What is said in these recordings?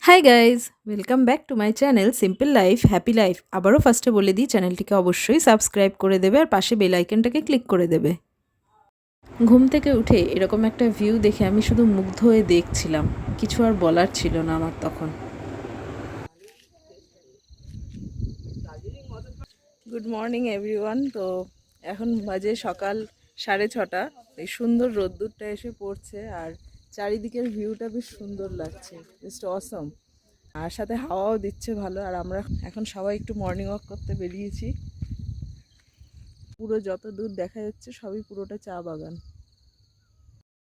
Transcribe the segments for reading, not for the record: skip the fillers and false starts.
Hi guys, welcome back to my channel simple life happy life. আবারও ফার্স্টে বলে দিই, চ্যানেলটিকে অবশ্যই সাবস্ক্রাইব করে দেবে আর পাশে বেল আইকনটাকে ক্লিক করে দেবে। ঘুম থেকে উঠে এরকম একটা ভিউ দেখে আমি শুধু মুগ্ধ হয়ে দেখছিলাম, কিছু আর বলার ছিল না আমার তখন। Good morning everyone. তো এখন বাজে সকাল 6:30। এই সুন্দর রোদ্দুরটা এসে পড়ছে আর চারিদিকের ভিউটা বেশ সুন্দর লাগছে, জাস্ট অসম। আর সাথে হাওয়াও দিচ্ছে ভালো। আর আমরা এখন সবাই একটু মর্নিং ওয়াক করতে বেরিয়েছি। পুরো যত দূর দেখা যাচ্ছে সবই পুরোটা চা বাগান,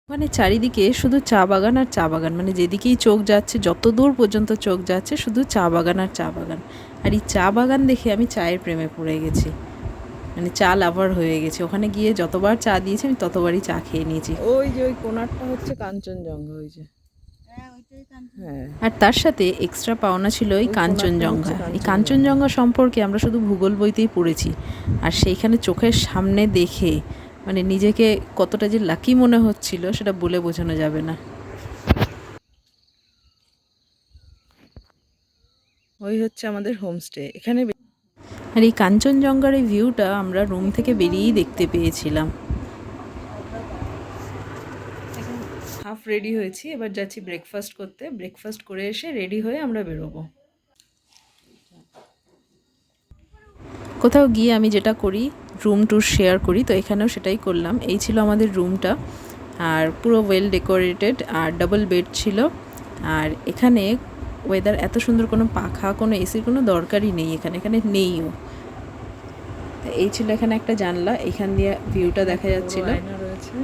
মানে চারিদিকে শুধু চা বাগান আর চা বাগান, মানে যেদিকেই চোখ যাচ্ছে, যত দূর পর্যন্ত চোখ যাচ্ছে শুধু চা বাগান আর চা বাগান। আর এই চা বাগান দেখে আমি চায়ের প্রেমে পড়ে গেছি, মানে চা লাভার হয়ে গেছে। ওখানে গিয়ে যতবার চা দিয়েছি আমি ততবারই চা খেয়ে নিয়েছি। ওই যে ওই কোনারটা হচ্ছে কাঞ্চনজঙ্ঘা, ওই যে। হ্যাঁ, আর তার সাথে এক্সট্রা পাওনা ছিল এই কাঞ্চনজঙ্ঘা। এই কাঞ্চনজঙ্ঘা সম্পর্কে আমরা শুধু ভূগোল বইতেই পড়েছি, আর সেইখানে চোখের সামনে দেখে মানে নিজেকে কতটা যে লাকি মনে হচ্ছিল সেটা বলে বোঝানো যাবে না। ওই হচ্ছে আমাদের হোমস্টে এখানে। আর এই কাঞ্চনজঙ্ঘার এই ভিউটা আমরা রুম থেকে বেরিয়েই দেখতে পেয়েছিলাম। হাফ রেডি হয়েছি, এবার যাচ্ছি ব্রেকফাস্ট করতে। ব্রেকফাস্ট করে এসে রেডি হয়ে আমরা বেরোবো। কোথাও গিয়ে আমি যেটা করি, রুম ট্যুর শেয়ার করি, তো এখানেও সেটাই করলাম। এই ছিল আমাদের রুমটা, আর পুরো ওয়েল ডেকোরেটেড, আর ডাবল বেড ছিল। আর এখানে ওয়েদার এত সুন্দর, কোনো পাখা কোনো এসির কোনো দরকারই নেই এখানে, এখানে নেইও। এই ছিল এখানে একটা জানলা, এখান দিয়ে ভিউটা দেখা যাচ্ছিল। রয়েছে,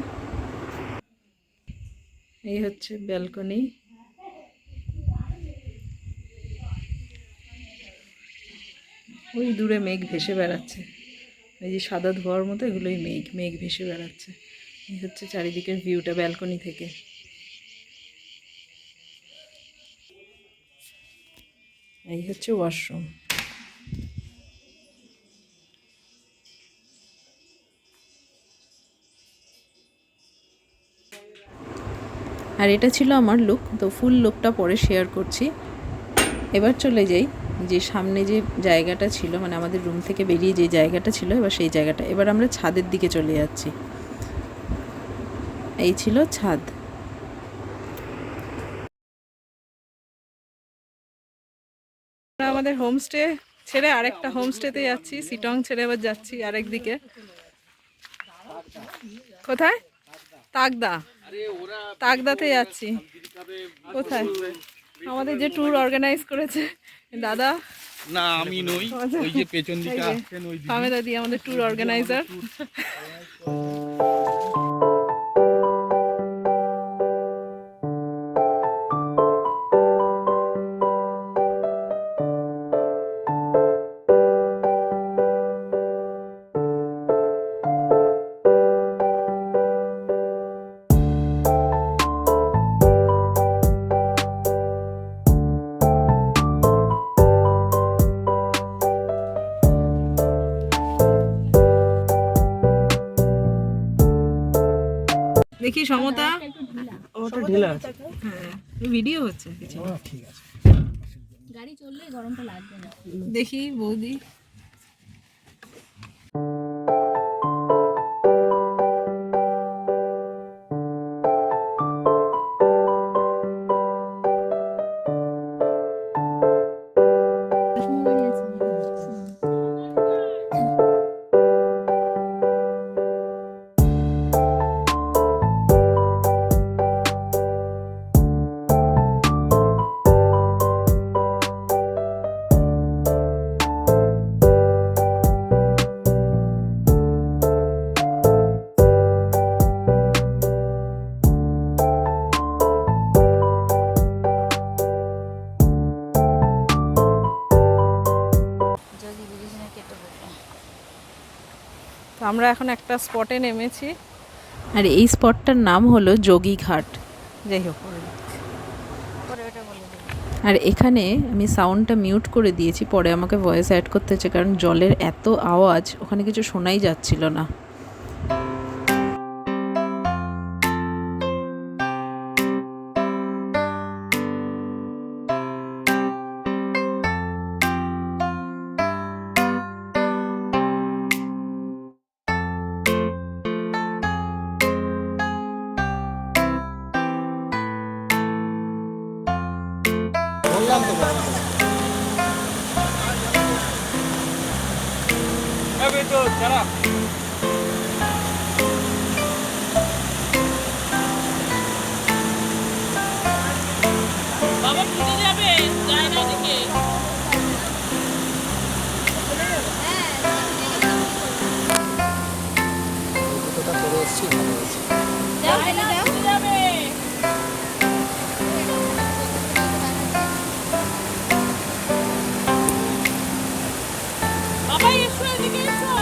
এই হচ্ছে ব্যালকনি। ওই দূরে মেঘ ভেসে বেড়াচ্ছে, এই যে সাদা ধোয়ার মতো, এগুলোই মেঘ, মেঘ ভেসে বেড়াচ্ছে। এই হচ্ছে চারিদিকের ভিউটা ব্যালকনি থেকে। এই হচ্ছে ওয়াশরুম। আর এটা ছিল আমার লুক, তো ফুল লুকটা পরে শেয়ার করছি। এবার চলে যাই যে সামনে যে জায়গাটা ছিল, মানে আমাদের রুম থেকে বেরিয়ে যে জায়গাটা ছিল, এবার সেই জায়গাটা। এবার আমরা ছাদের দিকে চলে যাচ্ছি। এই ছিল ছাদ। আমরা আমাদের হোমস্টে ছেড়ে আরেকটা হোমস্টেতে যাচ্ছি, সিটং ছেড়ে এবার যাচ্ছি আরেকদিকে। কোথায়? তাকদা, তাকদাতে যাচ্ছি। কোথায়? আমাদের যে ট্যুর অর্গানাইজ করেছে দাদা। না আমি নই, ওই যে পেছন দিকে আসছেন ওই দিদি। ফাহমেদা দি আমাদের ট্যুর অর্গানাইজার। দেখি সমতা, ওটা ঢিলা আছে। হ্যাঁ ভিডিও হচ্ছে কিছু। ঠিক আছে, গাড়ি চললে গরমটা লাগবে না। দেখি বৌদি। গাড়ি আছে। তো আমরা এখন একটা স্পটে নেমেছি, আর এই স্পটটার নাম হলো যোগীঘাট। যাই হোক, আর এখানে আমি সাউন্ডটা মিউট করে দিয়েছি, পরে আমাকে ভয়েস অ্যাড করতে হচ্ছে, কারণ জলের এত আওয়াজ, ওখানে কিছু শোনাই যাচ্ছিল না। বললাম তো যারা বাবা ফিরে যাবে যায় না এদিকে দুটোটা করে এসেছি ভালো হয়েছে। যায় না ফিরে যাবে বাবা এসো এদিকে এসো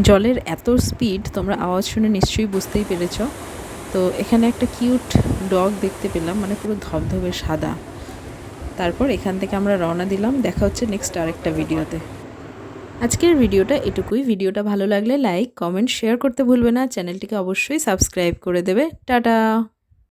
জলের এত স্পিড তোমরা আওয়াজ শুনে নিশ্চয়ই বুঝতেই পেরেছো। তো এখানে একটা কিউট ডগ দেখতে পেলাম, মানে পুরো ধবধবে সাদা। তারপর এখান থেকে আমরা রওনা দিলাম। দেখা হচ্ছে নেক্সট আরেকটা ভিডিওতে। আজকের ভিডিওটা এটুকুই। ভিডিওটা ভালো লাগলে লাইক, কমেন্ট, শেয়ার করতে ভুলবে না। চ্যানেলটিকে অবশ্যই সাবস্ক্রাইব করে দেবে। টাটা।